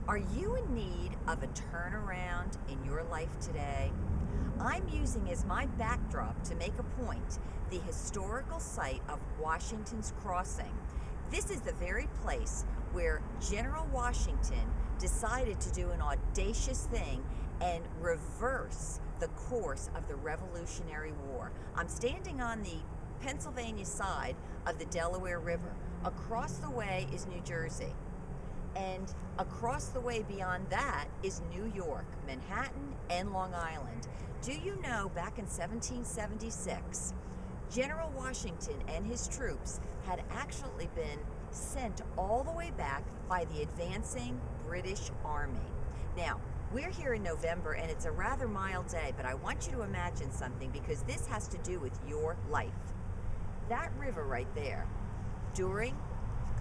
Are you in need of a turnaround in your life today? I'm using as my backdrop to make a point the historical site of Washington's Crossing. This is the very place where General Washington decided to do an audacious thing and reverse the course of the Revolutionary War. I'm standing on the Pennsylvania side of the Delaware River. Across the way is New Jersey. And across the way beyond that is New York, Manhattan, and Long Island. Do you know back in 1776, General Washington and his troops had actually been sent all the way back by the advancing British Army. Now, we're here in November and it's a rather mild day, but I want you to imagine something because this has to do with your life. That river right there, during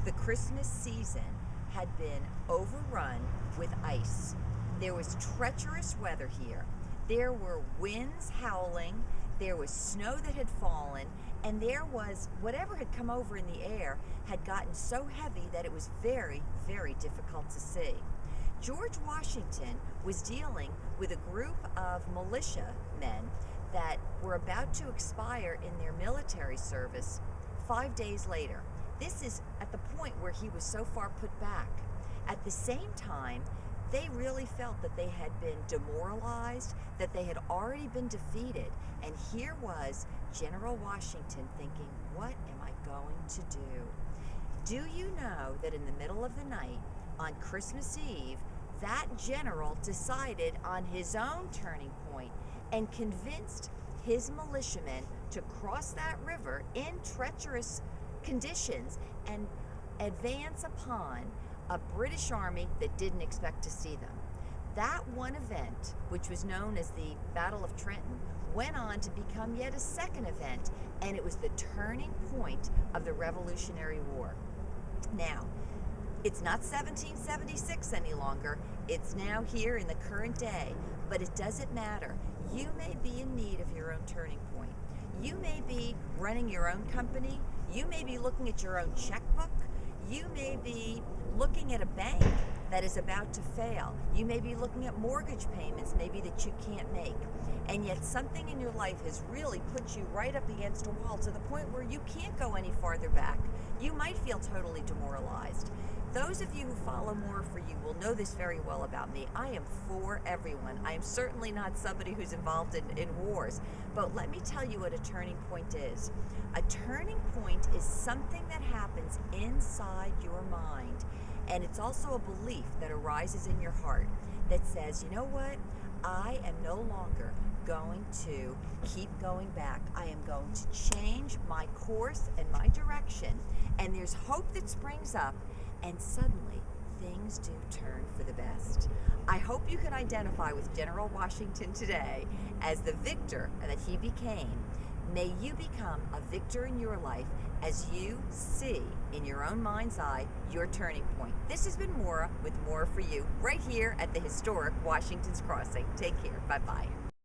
the Christmas season, had been overrun with ice. There was treacherous weather here. There were winds howling, there was snow that had fallen, and there was whatever had come over in the air had gotten so heavy that it was very, very difficult to see. George Washington was dealing with a group of militia men that were about to expire in their military service 5 days later. This is at the point where he was so far put back. At the same time, they really felt that they had been demoralized, that they had already been defeated. And here was General Washington thinking, what am I going to do? Do you know that in the middle of the night, on Christmas Eve, that general decided on his own turning point and convinced his militiamen to cross that river in treacherous conditions and advance upon a British army that didn't expect to see them. That one event, which was known as the Battle of Trenton, went on to become yet a second event, and it was the turning point of the Revolutionary War. Now, it's not 1776 any longer. It's now here in the current day, but it doesn't matter. You may be in need of your own turning point. You may be running your own company. You may be looking at your own checkbook. You may be looking at a bank that is about to fail. You may be looking at mortgage payments maybe that you can't make. And yet something in your life has really put you right up against a wall to the point where you can't go any farther back. You might feel totally demoralized. Those of you who follow Maura4u will know this very well about me. I am for everyone. I am certainly not somebody who's involved in wars. But let me tell you what a turning point is. A turning point is something that happens inside your mind. And it's also a belief that arises in your heart that says, you know what? I am no longer going to keep going back. I am going to change my course and my direction. And there's hope that springs up. And suddenly, things do turn for the best. I hope you can identify with General Washington today as the victor that he became. May you become a victor in your life as you see in your own mind's eye your turning point. This has been Maura with Maura4u right here at the historic Washington's Crossing. Take care. Bye-bye.